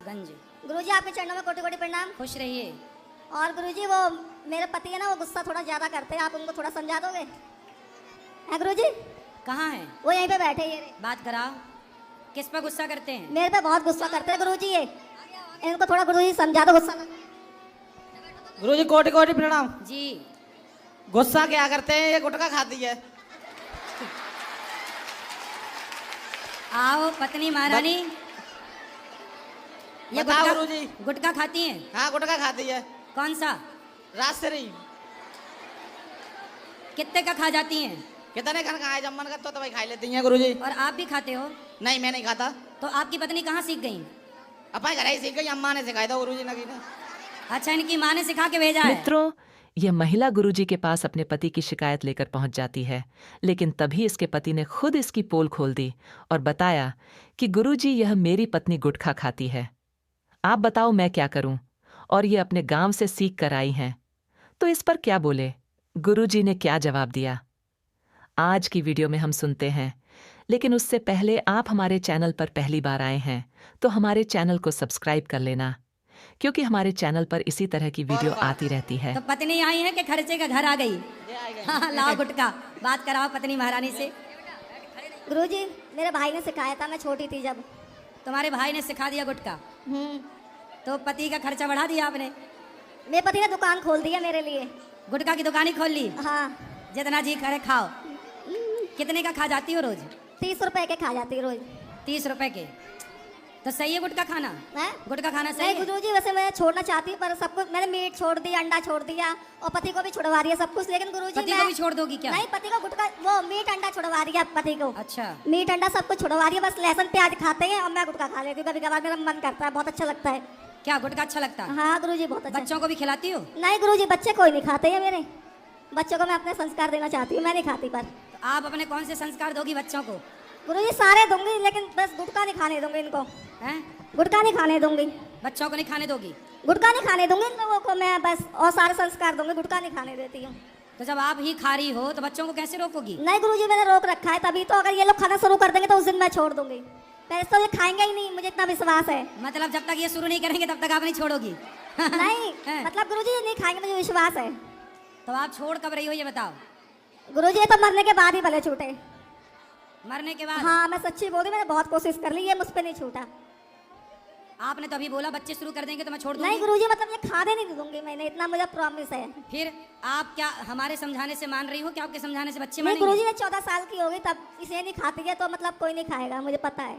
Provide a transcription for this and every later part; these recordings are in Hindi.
गंज। गुरुजी आपके चरणों में कोटि कोटि प्रणाम। खुश रहिए। और गुरुजी वो मेरे पति है ना, वो गुस्सा थोड़ा ज्यादा करते हैं, आप उनको थोड़ा समझा दोगे? है गुरुजी? कहाँ है? वो यहीं पे बैठे ये। बात कराओ। किस पर गुस्सा करते हैं? मेरे पे बहुत गुस्सा करते हैं गुरुजी ये। इनको थोड़ा गुरुजी समझा दो गुस्सा ना। गुरुजी कोटि कोटि प्रणाम। जी। गुस्सा क्या करते हैं, ये गुटखा खाती है। आओ पत्नी महारानी। ये बताओ गुटखा गुरुजी। गुटखा खाती हैं? हाँ गुटखा खाती है। कौन सा? राजश्री। कितने का खा जाती हैं? कितने खान खाए, जब मन करता तो भाई खा लेती हैं गुरुजी। और आप भी खाते हो? नहीं मैं नहीं खाता। तो आपकी पत्नी कहाँ सीख गई? अपने घर ही सीख गई, अम्मा ने सिखाया था गुरुजी ने। अच्छा, इनकी माँ ने सिखा के भेजा है। मित्रों, यह महिला गुरुजी के पास अपने पति की शिकायत लेकर पहुंच जाती है, लेकिन तभी इसके पति ने खुद इसकी पोल खोल दी और बताया कि गुरुजी यह मेरी पत्नी गुटखा खाती है। आप बताओ मैं क्या करूं? और ये अपने गांव से सीख कर आई हैं, तो इस पर क्या बोले? गुरुजी ने क्या जवाब दिया? आज की वीडियो में हम सुनते हैं, लेकिन उससे पहले आप हमारे चैनल पर पहली बार आए हैं तो हमारे चैनल को सब्सक्राइब कर लेना, क्योंकि हमारे चैनल पर इसी तरह की वीडियो आती रहती है। तो पत्नी आई है कि खर्चे का घर आ गई? हाँ, लाओ गुटखा। बात कराओ पत्नी महारानी से। गुरुजी मेरे भाई ने सिखाया था, मैं छोटी थी जब। तुम्हारे भाई ने सिखा दिया गुटखा? तो पति का खर्चा बढ़ा दिया आपने? मेरे पति ने दुकान खोल दी है मेरे लिए। गुटखा की दुकान ही खोल ली? हाँ। जितना जी करे खाओ। कितने का खा जाती हो रोज? 30 रुपए के खा जाती रोज। 30 रुपए के? तो सही है गुटखा खाना? है? गुटखा खाना सही नहीं है? गुरुजी वैसे मैं छोड़ना चाहती हूँ, पर सब कुछ मैंने मीट छोड़ दिया, अंडा छोड़ दिया और पति को भी छुड़वा दिया सब कुछ, लेकिन गुरुजी पति को भी छोड़ दोगी क्या? नहीं, पति को गुटखा वो मीट अंडा छुड़वा दिया पति को। अच्छा। मीट अंडा सब कुछ छुड़वा दिया, बस लहसुन प्याज खाते हैं और मैं गुटखा खा लेती हूँ कभी कभार, मेरा मन करता है, बहुत अच्छा लगता है। क्या गुटखा अच्छा लगता है? हाँ गुरुजी बहुत अच्छा। बच्चों को भी खिलाती हो? नहीं गुरुजी, बच्चे कोई नहीं खाते हैं मेरे। बच्चों को मैं अपने संस्कार देना चाहती हूँ, मैं नहीं खाती। पर तो आप अपने कौन से संस्कार दोगी बच्चों को? गुरुजी सारे दूंगी, लेकिन बस गुटखा नहीं खाने दूंगी इनको। हैं? गुटखा नहीं खाने दूंगी। बच्चों को नहीं खाने दोगी? गुटखा नहीं खाने दूंगी इन लोगों को मैं, बस और सारे संस्कार दूंगी, गुटखा नहीं खाने देती हूँ। तो जब आप ही खा रही हो तो बच्चों को कैसे रोकोगी? नहीं गुरुजी मैंने रोक रखा है, तभी तो। अगर ये लोग खाना शुरू कर देंगे तो उस दिन मैं छोड़ दूंगी। पहले तो ये खाएंगे ही नहीं, मुझे इतना विश्वास है। मतलब जब तक ये शुरू नहीं करेंगे तब तक आप नहीं छोड़ोगी? नहीं हैं? मतलब गुरुजी ये नहीं खाएंगे, मुझे विश्वास है। तो आप छोड़ कब रही हो ये बताओ? गुरुजी ये तो मरने के बाद ही भले छूटे। मरने के बाद? हाँ मैं सच्ची बोल रही, मैंने बहुत कोशिश कर ली, ये मुझ पे नहीं छूटा। आपने तो अभी बोला बच्चे शुरू कर देंगे तो मैं छोड़ दूंगी। नहीं गुरुजी मतलब ये खाने नहीं दूंगी मैंने, इतना मुझे प्रॉमिस है। फिर आप क्या हमारे समझाने से मान रही हो कि आपके समझाने से बच्चे नहीं मानेंगे? गुरुजी ये 14 साल की हो गई तब इसे नहीं खाती है, तो मतलब कोई नहीं खाएगा, मुझे पता है।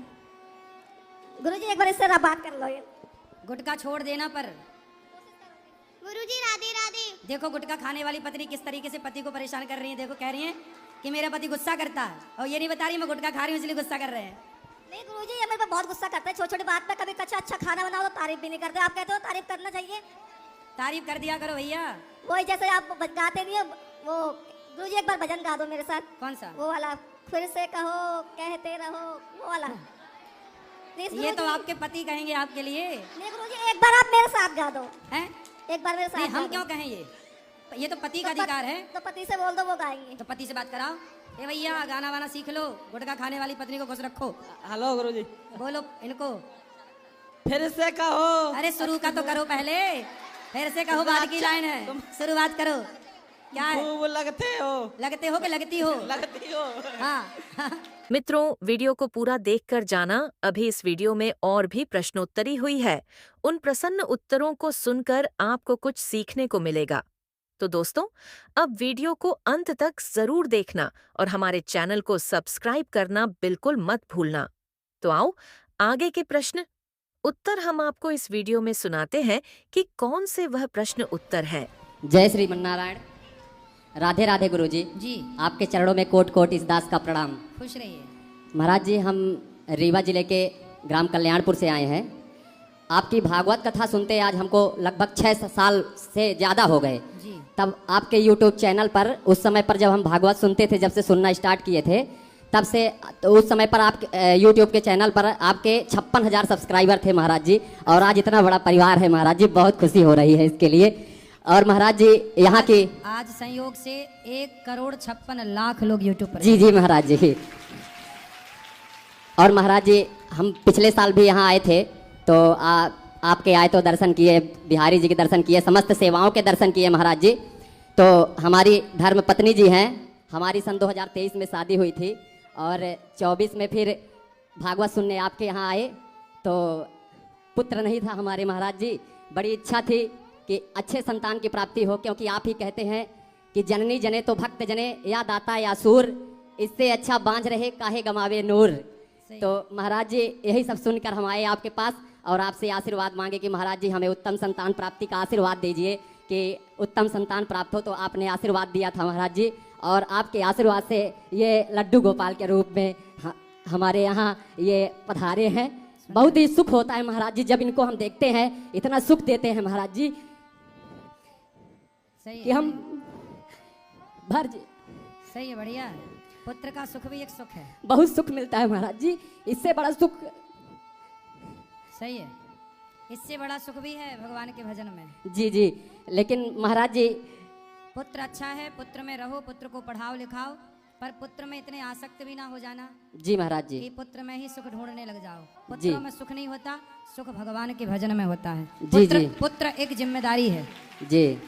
गुरुजी एक बार इससे बात कर लो। ये गुटखा छोड़ देना पर। गुरुजी राधे राधे। देखो गुटखा खाने वाली पत्नी किस तरीके से पति को परेशान कर रही है। देखो कह रही है कि मेरा पति गुस्सा करता है, और ये नहीं बता रही मैं गुटखा खा रही हूँ इसलिए गुस्सा कर रहे हैं। नहीं गुरुजी ये मेरे पे बहुत गुस्सा करता है, छोटी छोटी बात पे। कभी अच्छा खाना बनाओ तो तारीफ भी नहीं करते। आप कहते हो तारीफ करना चाहिए, तारीफ कर दिया करो भैया। वही जैसे आप गाते नहीं हो वो। गुरुजी एक बार भजन गा दो मेरे साथ। कौन सा? वो वाला, फिर से कहो कहते रहो, वो वाला। ये तो आपके पति कहेंगे आपके लिए। नहीं गुरुजी एक बार आप मेरे साथ गा दो। हैं? एक बार मेरे साथ नहीं गा हम दो। क्यों कहें? ये तो पति का अधिकार है। तो पति से बोल दो, वो गाएंगे। तो पति से बात कराओ। ए भैया गाना वाना सीख लो, गुटखा खाने वाली पत्नी को खुश रखो। हेलो गुरुजी। बोलो इनको। फिर से कहो। अरे शुरू का तो करो पहले, फिर से कहो बाद की लाइन है। शुरुआत करो। क्या है? खूब लगते हो। लगते हो कि लगती हो? लगती हो। हाँ। मित्रों, वीडियो को पूरा देखकर जाना। अभी इस वीडियो में और भी प्रश्नोत्तरी हुई है। उन प्रसन्न उत्तरों को सुनकर आपको कुछ सीखने को मिलेगा। तो दोस्तों, अब वीडियो को अंत तक जरूर देखना और हमारे चैनल को सब्सक्राइब करना बिल्कुल मत भूलना। तो आओ आगे के प्रश्न उत्तर हम आपको इस वीडियो में सुनाते हैं कि कौन से वह प्रश्न उत्तर हैं। जय श्री मन्नारायण। राधे राधे गुरुजी। जी। आपके चरणों में कोट कोट इस दास का प्रणाम। खुश रहिए। महाराज जी, हम रीवा जिले के ग्राम कल्याणपुर से आए हैं। आपकी भागवत कथा सुनते आज हमको लगभग 6 साल से ज़्यादा हो गए। जी। तब आपके यूट्यूब चैनल पर उस समय पर जब हम भागवत सुनते थे, जब से सुनना स्टार्ट किए थे तब से, तो उस समय पर आप यूट्यूब के चैनल पर आपके 56,000 सब्सक्राइबर थे महाराज जी। और आज इतना बड़ा परिवार है महाराज जी, बहुत खुशी हो रही है इसके लिए। और महाराज जी यहाँ की आज संयोग से 1,56,00,000 लोग यूट्यूब पर। जी जी महाराज जी। और महाराज जी हम पिछले साल भी यहाँ आए थे, तो आपके आए तो दर्शन किए, बिहारी जी के दर्शन किए, समस्त सेवाओं के दर्शन किए महाराज जी। तो हमारी धर्म पत्नी जी हैं, हमारी सन 2023 में शादी हुई थी और 24 में फिर भागवत सुनने आपके यहाँ आए तो पुत्र नहीं था हमारे महाराज जी। बड़ी इच्छा थी कि अच्छे संतान की प्राप्ति हो, क्योंकि आप ही कहते हैं कि जननी जने तो भक्त जने, या दाता या सूर, इससे अच्छा बांझ रहे काहे गमावे नूर। तो महाराज जी यही सब सुनकर हम आए आपके पास और आपसे आशीर्वाद मांगे कि महाराज जी हमें उत्तम संतान प्राप्ति का आशीर्वाद दीजिए, कि उत्तम संतान प्राप्त हो। तो आपने आशीर्वाद दिया था महाराज जी, और आपके आशीर्वाद से ये लड्डू गोपाल के रूप में हमारे यहाँ ये पधारे हैं। बहुत ही सुख होता है महाराज जी जब इनको हम देखते हैं, इतना सुख देते हैं महाराज जी सही कि है, हम भर जी सही है, बढ़िया है। पुत्र का सुख भी एक सुख है। बहुत सुख मिलता है महाराज जी, इससे बड़ा सुख। सही है, इससे बड़ा सुख भी है भगवान के भजन में। जी जी, लेकिन महाराज जी पुत्र अच्छा है, पुत्र में रहो, पुत्र को पढ़ाओ लिखाओ, पर पुत्र में इतने आसक्त भी ना हो जाना जी महाराज जी कि पुत्र में ही सुख ढूंढने लग जाओ। जी। पुत्र में सुख नहीं होता, सुख भगवान के भजन में होता है। जी, जी। पुत्र एक जिम्मेदारी है, जी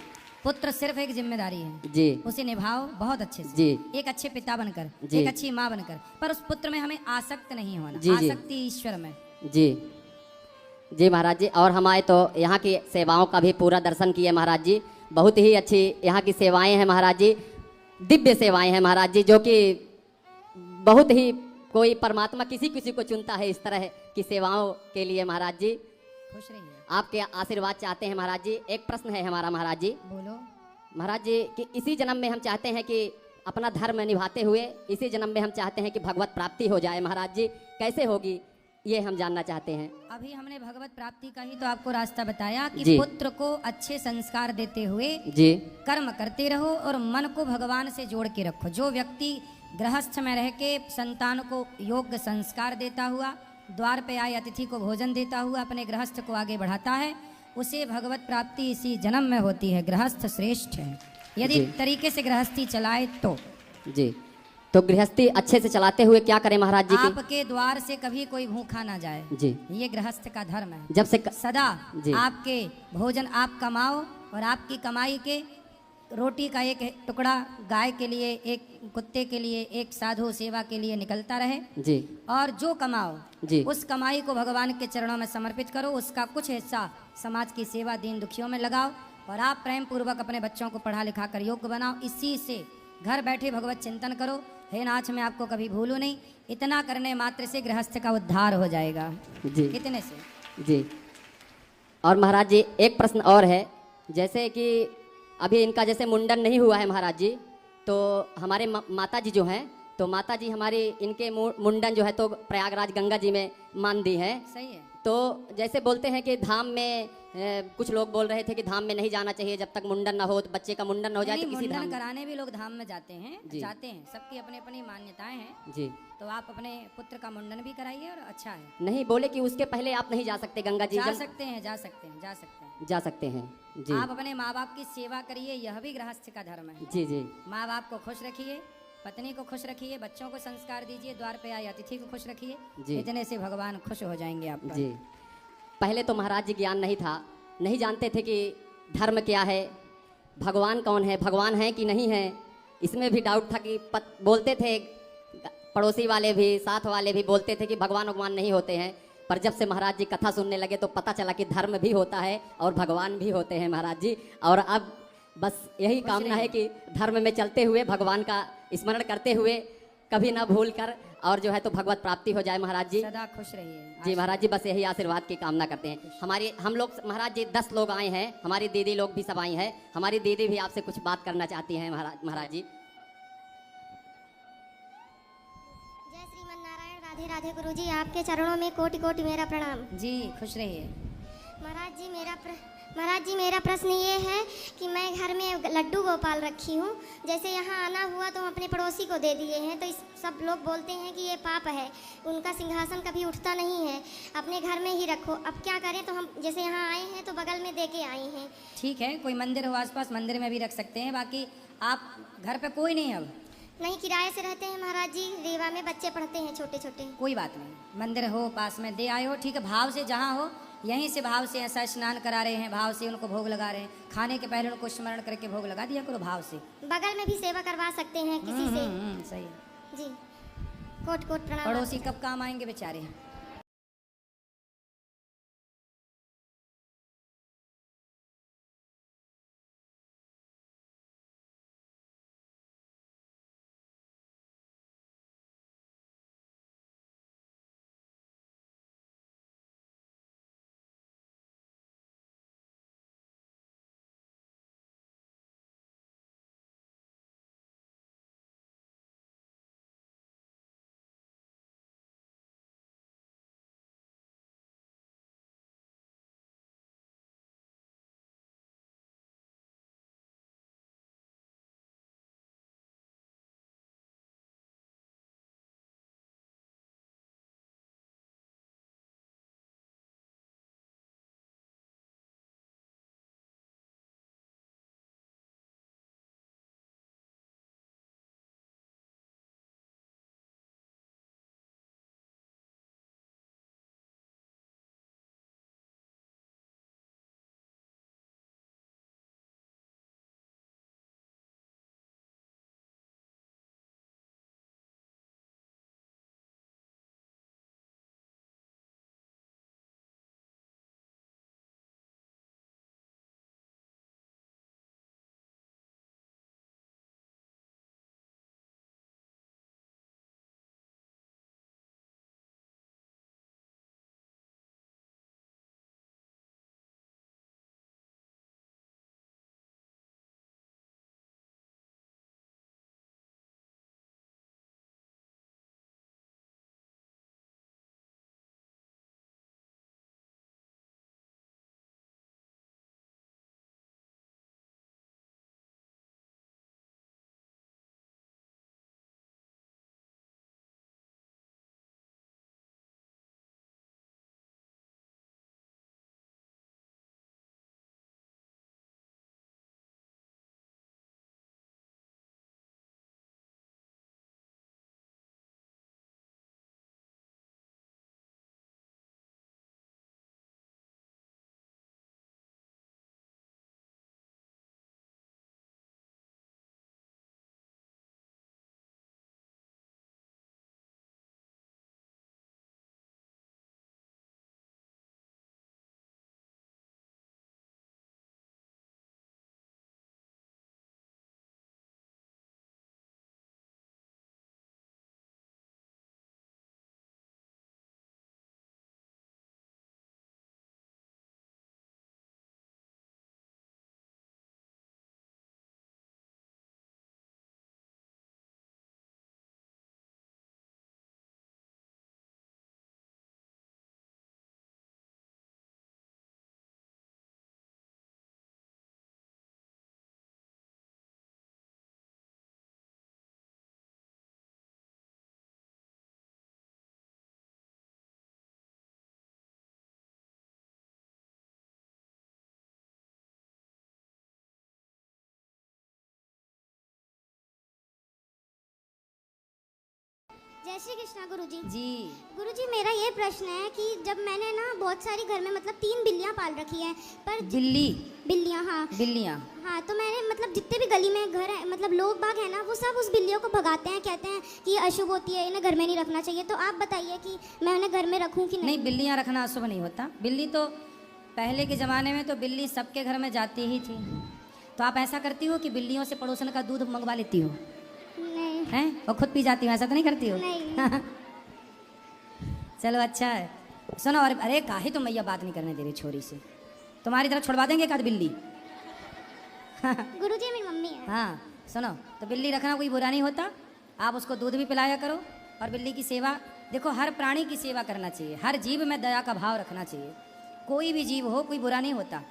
पुत्र सिर्फ एक जिम्मेदारी है, जी उसे निभाओ बहुत अच्छे से, जी एक अच्छे पिता बनकर, जी। एक अच्छी माँ बनकर, पर उस पुत्र में हमें आसक्त नहीं होना। जी, जी। आसक्ति ईश्वर में। जी जी महाराज जी। और हम आए तो यहाँ की सेवाओं का भी पूरा दर्शन किए महाराज जी। बहुत ही अच्छी यहाँ की सेवाएं हैं महाराज जी, दिव्य सेवाएं हैं महाराज जी, जो कि बहुत ही कोई परमात्मा किसी किसी को चुनता है इस तरह की सेवाओं के लिए महाराज जी। खुश रहिए, आपके आशीर्वाद चाहते हैं महाराज जी। एक प्रश्न है हमारा महाराज जी, बोलो। महाराज जी कि इसी जन्म में हम चाहते हैं कि अपना धर्म निभाते हुए इसी जन्म में हम चाहते हैं कि भगवत प्राप्ति हो जाए महाराज जी, कैसे होगी ये हम जानना चाहते हैं। अभी हमने भगवत प्राप्ति का ही तो आपको रास्ता बताया कि जी। पुत्र को अच्छे संस्कार देते हुए जी कर्म करते रहो और मन को भगवान से जोड़ के रखो। जो व्यक्ति गृहस्थ में रह के संतान को योग्य संस्कार देता हुआ, द्वार पे आए अतिथि को भोजन देता हुआ अपने गृहस्थ को आगे बढ़ाता है, उसे भगवत प्राप्ति इसी जन्म में होती है। गृहस्थ श्रेष्ठ है यदि जी। तरीके से गृहस्थी चलाए तो। जी, तो गृहस्थी अच्छे से चलाते हुए क्या करें महाराज जी की? आपके द्वार से कभी कोई भूखा ना जाए, जी, ये गृहस्थ का धर्म है। जब से सदा जी। आपके भोजन आप कमाओ और आपकी कमाई के रोटी का एक टुकड़ा गाय के लिए, एक कुत्ते के लिए, एक साधु सेवा के लिए निकलता रहे। जी और जो कमाओ जी उस कमाई को भगवान के चरणों में समर्पित करो, उसका कुछ हिस्सा समाज की सेवा, दीन दुखियों में लगाओ और आप प्रेम पूर्वक अपने बच्चों को पढ़ा लिखा कर योग्य बनाओ। इसी से घर बैठे भगवत चिंतन करो। हे नाथ मैं आपको कभी भूलूं नहीं, इतना करने मात्र से गृहस्थ का उद्धार हो जाएगा। जी इतने से। जी। और महाराज जी एक प्रश्न और है, जैसे कि अभी इनका जैसे मुंडन नहीं हुआ है महाराज जी, तो हमारे माता जी जो हैं, तो माता जी हमारी इनके मुंडन जो है तो प्रयागराज गंगा जी में मान दी है। सही है। तो जैसे बोलते हैं कि धाम में कुछ लोग बोल रहे थे कि धाम में नहीं जाना चाहिए जब तक मुंडन ना हो, तो बच्चे का मुंडन ना हो जाए नहीं, तो किसी धाम मुंडन में। कराने भी लोग धाम में जाते हैं, जी। जाते हैं, सबकी अपनी अपनी मान्यताएं हैं। जी तो आप अपने पुत्र का मुंडन भी कराइए और अच्छा है। नहीं, बोले कि उसके पहले आप नहीं जा सकते गंगा जी। जा सकते हैं, जा सकते हैं, जा सकते हैं। जा सकते हैं। जी आप अपने माँ बाप की सेवा करिए, यह भी गृहस्थ का धर्म है। जी जी माँ बाप को खुश रखिए, पत्नी को खुश रखिए, बच्चों को संस्कार दीजिए, द्वार पे आए अतिथि को खुश रखिए। जी। इतने से भगवान खुश हो जाएंगे आप पर। जी। पहले तो महाराज जी ज्ञान नहीं था, नहीं जानते थे कि धर्म क्या है, भगवान कौन है, भगवान है कि नहीं है, इसमें भी डाउट था कि बोलते थे पड़ोसी वाले भी, साथ वाले भी बोलते थे कि भगवान नहीं होते हैं। पर जब से महाराज जी कथा सुनने लगे तो पता चला कि धर्म भी होता है और भगवान भी होते हैं महाराज जी। और अब बस यही कामना है कि धर्म में चलते हुए भगवान का स्मरण करते हुए कभी ना भूल कर और जो है तो भगवत प्राप्ति हो जाए महाराज जी। सदा खुश रहिए। जी महाराज जी, बस यही आशीर्वाद की कामना करते हैं। हम लोग महाराज जी 10 लोग आए हैं, हमारी दीदी लोग भी सब आई हैं। हमारी दीदी भी आपसे कुछ बात करना चाहती हैं महाराज जी। जय श्रीमन नारायण, राधे राधे गुरुजी, आपके चरणों में कोटि कोटि मेरा प्रणाम। जी खुश रहिए। महाराज जी मेरा प्रश्न ये है कि मैं घर में लड्डू गोपाल रखी हूँ, जैसे यहाँ आना हुआ तो हम अपने पड़ोसी को दे दिए हैं, तो इस सब लोग बोलते हैं कि ये पाप है, उनका सिंहासन कभी उठता नहीं है, अपने घर में ही रखो। अब क्या करें? तो हम जैसे यहाँ आए हैं तो बगल में दे के आए हैं। ठीक है, कोई मंदिर हो आसपास, मंदिर में भी रख सकते हैं। बाकी आप घर पे कोई नहीं है अब? नहीं, किराए से रहते हैं महाराज जी, रीवा में बच्चे पढ़ते हैं छोटे छोटे। कोई बात नहीं, मंदिर हो पास में दे आए हो, ठीक है। भाव से जहाँ हो यहीं से भाव से ऐसा स्नान करा रहे हैं, भाव से उनको भोग लगा रहे हैं। खाने के पहले उनको स्मरण करके भोग लगा दिया करो भाव से। बगल में भी सेवा करवा सकते हैं किसी से। सही। जी, कोट कोट प्रणाम। पड़ोसी कब काम आएंगे बेचारे। जय श्री कृष्णा गुरुजी। जी। गुरुजी मेरा ये प्रश्न है कि जब मैंने ना बहुत सारी घर में मतलब 3 बिल्लियाँ पाल रखी हैं, पर बिल्लियाँ, हाँ बिल्लियाँ, हाँ, तो मैंने मतलब जितने भी गली में घर है मतलब लोग बाग है ना, वो सब उस बिल्लियों को भगाते हैं, कहते हैं कि ये अशुभ होती है, इन्हें घर में नहीं रखना चाहिए। तो आप बताइए कि मैं उन्हें घर में रखूँ कि नहीं? बिल्लियाँ रखना अशुभ नहीं होता। बिल्ली तो पहले के ज़माने में तो बिल्ली सबके घर में जाती ही थी। तो आप ऐसा करती हो कि बिल्लियों से पड़ोसन का दूध मंगवा लेती हो? नहीं। हैं? और खुद पी जाती हो? ऐसा तो नहीं करती हो? नहीं। चलो अच्छा है। सुनो, अरे काहे तुम मैया बात नहीं करने दे रही छोरी से? तुम्हारी तरफ छुड़वा देंगे एक आध बिल्ली। गुरुजी मेरी मम्मी है। हाँ सुनो, तो बिल्ली रखना कोई बुरा नहीं होता। आप उसको दूध भी पिलाया करो और बिल्ली की सेवा। देखो, हर प्राणी की सेवा करना चाहिए, हर जीव में दया का भाव रखना चाहिए। कोई भी जीव हो, कोई बुरा नहीं होता।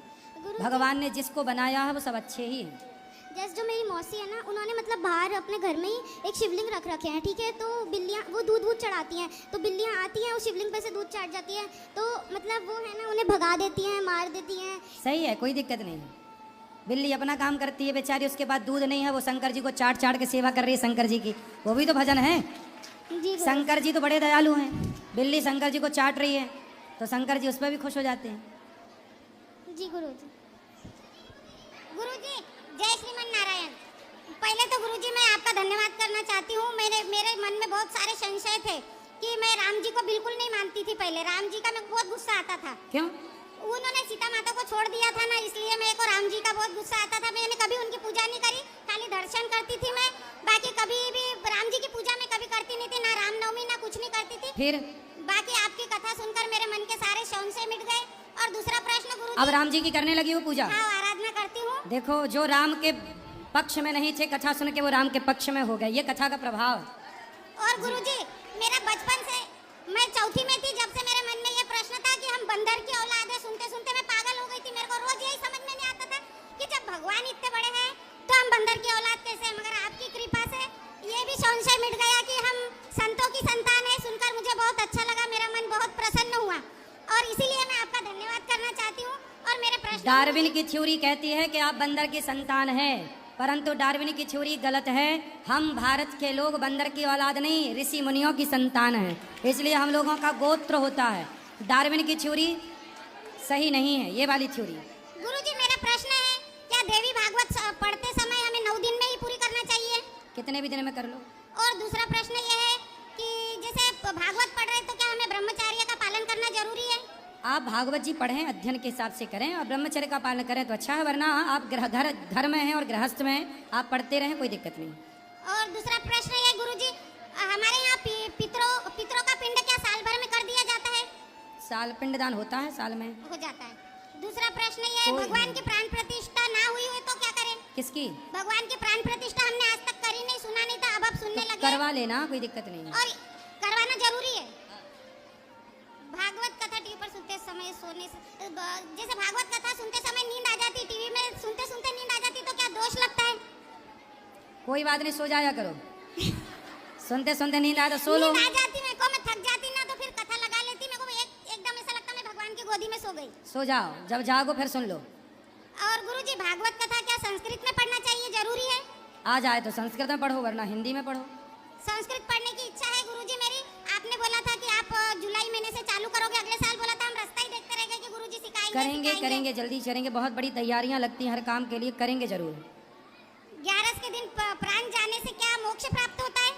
भगवान ने जिसको बनाया है वो सब अच्छे ही हैं। जैसे जो मेरी मौसी है ना, उन्होंने मतलब बाहर अपने घर में ही एक शिवलिंग रख रखे हैं, ठीक है? तो बिल्लियाँ वो दूध चढ़ाती हैं, तो बिल्लियाँ आती हैं, उस शिवलिंग पे से दूध चढ़ जाती है, तो मतलब वो है ना, उन्हें भगा देती हैं, मार देती हैं। सही है, कोई दिक्कत नहीं है। बिल्ली अपना काम करती है बेचारी, उसके बाद दूध नहीं है, वो शंकर जी को चाट चाट के सेवा कर रही है। शंकर जी की वो भी तो भजन है। जी शंकर जी तो बड़े दयालु हैं। बिल्ली शंकर जी को चाट रही है, तो शंकर जी उस पर भी खुश हो जाते हैं। जी गुरुजी। गुरुजी जय श्रीमन नारायण। पहले तो गुरुजी मैं आपका धन्यवाद करना चाहती हूँ। मेरे मन में बहुत सारे संशय थे कि मैं राम जी को बिल्कुल नहीं मानती थी। पहले राम जी का मेरे को बहुत गुस्सा आता था। क्यों? उन्होंने सीता माता को छोड़ दिया था ना, इसलिए मेरे को राम जी का बहुत गुस्सा आता था। मैंने कभी उनकी पूजा नहीं करी, खाली दर्शन करती थी मैं। बाकी कभी भी राम जी की पूजा में कभी करती नहीं थी, ना रामनवमी ना कुछ नहीं करती थी। फिर बाकी आपकी कथा सुनकर मेरे मन के सारे संशय मिट गए। और दूसरा प्रश्न गुरु अब राम जी की करने लगी वो पूजा? हाँ, आराधना करती हूँ। देखो, जो राम के पक्ष में नहीं थे, कथा सुन के वो राम के पक्ष में हो गए। ये कथा का प्रभाव। और गुरुजी मेरा बचपन से, मैं चौथी में थी जब से मेरे मन में ये प्रश्न था कि हम बंदर की औलाद है। सुनते सुनते मैं पागल हो गई थी। मेरे को रोज यही समझ में नहीं आता था कि जब भगवान इतने बड़े हैं तो हम बंदर की औलाद कैसे हैं। मगर आपकी कृपा से ये भी संशय मिट गया कि हम संतों की संतान है। सुनकर मुझे बहुत अच्छा लगा, मेरा मन बहुत प्रसन्न हुआ और इसीलिए मैं आपका धन्यवाद करना चाहती हूँ। और मेरे प्रश्न, डार्विन की थ्योरी कहती है कि आप बंदर की संतान हैं, परंतु डार्विन की थ्योरी गलत है। हम भारत के लोग बंदर की औलाद नहीं, ऋषि मुनियों की संतान हैं, इसलिए हम लोगों का गोत्र होता है। डार्विन की थ्योरी सही नहीं है, ये वाली थ्योरी। गुरुजी मेरा प्रश्न है, क्या देवी भागवत पढ़ते समय हमें 9 दिन में ही पूरी करना चाहिए? कितने भी दिन में कर लो। और दूसरा प्रश्न ये है कि जैसे भागवत पढ़ रहे तो क्या हमें ब्रह्मचर्य का पालन करना जरूरी है? आप भागवत जी पढ़ें, अध्ययन के हिसाब से करें और ब्रह्मचर्य का पालन करें तो अच्छा है, वरना आप घर में हैं और गृहस्थ में हैं, आप पढ़ते रहें, कोई दिक्कत नहीं। और दूसरा प्रश्न ये गुरुजी, हमारे यहाँ पितरों का पिंड क्या साल भर में कर दिया जाता है? साल पिंडदान होता है, साल में हो जाता है। दूसरा प्रश्न ये है, कोई भगवान की प्राण प्रतिष्ठा ना हुई हो तो क्या करें? किसकी? भगवान की प्राण प्रतिष्ठा हमने आज तक करी नहीं, सुना नहीं था, अब सुनने तो लगे। करवा लेना, कोई दिक्कत नहीं है। और करवाना जरूरी है। भागवत कथा टीवी पर सुनते समय सोने से, जैसे भागवत कथा सुनते समय नींद आ जाती, टीवी में सुनते सुनते नींद आ जाती, तो क्या दोष लगता है? कोई बात नहीं, सो जाया करो। सुनते सुनते नींद आए तो सो लो। नींद आ जाती मेरे को, मैं थक जाती ना तो फिर कथा लगा लेती, मेरे को एकदम ऐसा लगता मैं भगवान की गोदी में सो गई। सो जाओ, जब जागो फिर सुन लो। और गुरुजी भागवत कथा क्या संस्कृत में पढ़ना चाहिए, जरूरी है? आ जाए तो संस्कृत में पढ़ो, वरना हिंदी में पढ़ो। संस्कृत पढ़ने की इच्छा है गुरुजी मेरी। आपने बोला था कि आप जुलाई महीने से चालू करोगे, अगले साल बोला था, हम रास्ता ही देखते रहेंगे कि गुरुजी सिखाएंगे। करेंगे, जल्दी करेंगे। बहुत बड़ी तैयारियां लगती हैं हर काम के लिए, करेंगे जरूर। 11 के दिन प्राण जाने से क्या मोक्ष प्राप्त होता है?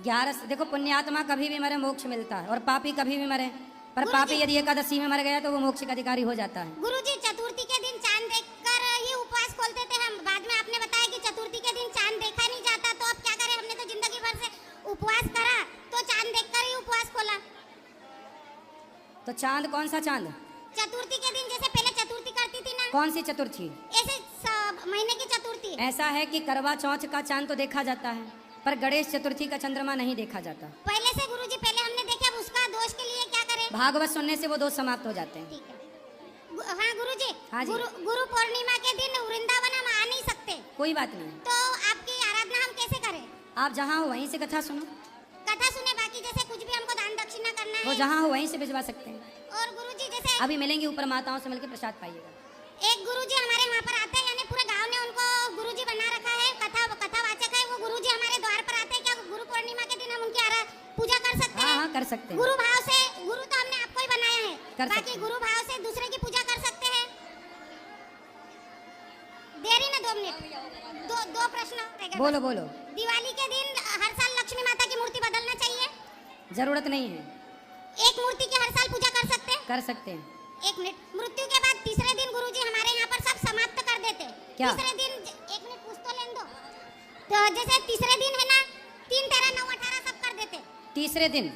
11 देखो, पुण्यात्मा कभी भी मरे मोक्ष मिलता है और पापी कभी भी मरे, पर पापी यदि एकादशी में मर गया तो वो मोक्ष का अधिकारी हो जाता है। गुरुजी चतुर्थी के दिन चांद देखकर ही उपवास खोलते थे हम, बाद में आपने बताया कि चतुर्थी के दिन चांद देखा नहीं जाता, तो अब क्या करें? हमने तो जिंदगी भर से उपवास करा तो चांद देखकर ही उपवास खोला। तो चांद कौन सा चांद? चतुर्थी के दिन, जैसे पहले चतुर्थी करती थी ना, कौन सी चतुर्थी? ऐसे महीने की चतुर्थी। ऐसा है कि करवा चौथ का चांद तो देखा जाता है, पर गणेश चतुर्थी का चंद्रमा नहीं देखा जाता। पहले से गुरुजी, पहले हमने देखा, अब उसका दोष के लिए क्या करें? भागवत सुनने से वो दोष समाप्त हो जाते हैं। ठीक है। हाँ गुरुजी, हाँ जी। गुरु पूर्णिमा के दिन वृंदावन हम आ नहीं सकते, कोई बात नहीं, तो आपकी आराधना हम कैसे करें? आप जहाँ हो वहीं से कथा सुनो। कथा सुने, बाकी जैसे कुछ भी हमको दान दक्षिणा करना वो है। जहाँ हो वहीं से भिजवा सकते हैं। और गुरुजी जैसे अभी मिलेंगे ऊपर माताओं से मिलकर प्रसाद पाइएगा। एक गुरुजी हमारे वहाँ पर आते हैं, यानी पूरे गांव ने उनको गुरुजी बना रखा है, कथावाचक है वो गुरुजी हमारे द्वार पर आते हैं। क्या गुरु पूर्णिमा के दिन हम उनकी पूजा कर सकते हैं? हाँ, कर सकते हैं। गुरु भाव से, गुरु तो हमने आपको ही बनाया है, कर सकते बाकी हैं। गुरु भाव से दूसरे की पूजा कर सकते हैं। देरी ना 2 मिनट, दो प्रश्न रह गए। बोलो बोलो। दिवाली के दिन हर साल लक्ष्मी माता की मूर्ति बदलना चाहिए? जरूरत नहीं है, एक मूर्ति की हर साल पूजा कर सकते हैं? कर सकते हैं। 1 मिनट, मृत्यु के बाद तीसरे दिन गुरुजी हमारे यहाँ पर सब समाप्त कर देते हैं। क्या? तीसरे दिन 1 मिनट पूछ तो लेने दो। तो जैसे तीसरे दिन है ना, 3, 13, 9, 18 सब कर देते। तीसरे दिन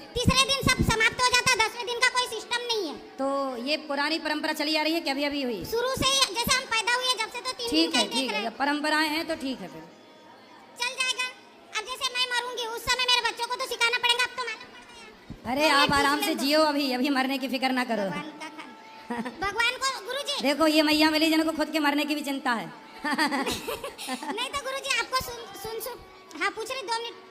सब समाप्त हो जाता, 10वें दिन का कोई सिस्टम नहीं है। तो ये पुरानी परंपरा चली आ रही है कि अभी अभी हुई? शुरू से ही, जैसे हम पैदा हुए जब से, तो 3 दिन ठीक का है, ही ठीक देख रहे है, हैं। जब परंपराएं हैं तो ठीक है, फिर चल जाएगा। अब जैसे मैं मरूंगी उस समय मेरे बच्चों को तो सिखाना पड़ेगा, अब तो मालूम पड़ गया। अरे आप आराम से जियो, अभी अभी मरने की फिक्र ना करो। भगवान का खाना। भगवान को गुरुजी देखो, ये मैया मिली जिनको खुद के मरने की भी चिंता है। नहीं तो गुरुजी आपको सुन हाँ पूछ रही, 2 मिनट।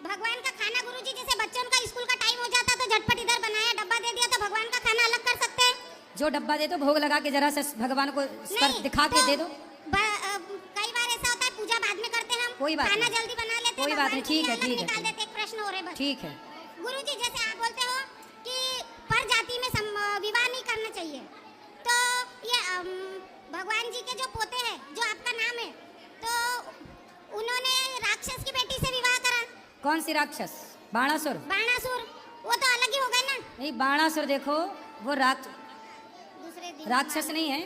भगवान का खाना गुरुजी, जैसे बच्चों का स्कूल का टाइम हो जाता तो झटपट इधर बनाया, डब्बा दे दिया, तो भगवान का खाना अलग कर सकते हैं? जो डब्बा दे दो, भोग लगा के जरा से भगवान को नहीं, दिखा के तो दे दो। कई बार ऐसा होता है पूजा बाद में करते हैं हम, कोई बात खाना नहीं। जल्दी बना लेते हैं, कोई बात भगवान नहीं, के लिए ठीक है, अलग ठीक है, निकाल ठीक है। देते, एक प्रश्न हो रहे बस। ठीक है। गुरुजी जैसे आप बोलते हो कि पर जाति में हनुमान जी के जो पोते हैं, जो आपका नाम है, तो उन्होंने राक्षस की बेटी से विवाह करा। कौन सी राक्षस? बाणासुर? बाणासुर, वो तो अलग ही हो गए ना। नहीं, बाणासुर देखो वो दूसरे दिन राक्षस नहीं है।